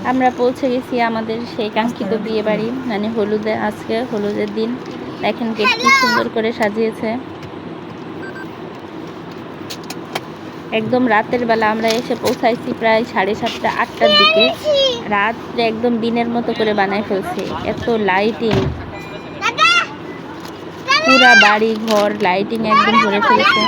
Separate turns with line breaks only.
আমরা পৌঁছে গেছি আমাদের সেই কাঙ্ক্ষিত বিয়ে বাড়ি, মানে হলুদে। আজকে হলুদের দিন। দেখেন গেট কি সুন্দর করে সাজিয়েছে। একদম রাতের বেলা আমরা এসে পৌঁছাইছি প্রায় 7:30 8টার দিকে। রাত্রে একদম দিনের মতো করে বানায় ফেলছে, এত লাইটিং, পুরা বাড়ি ঘর লাইটিং একদম ভরে ফেলেছে।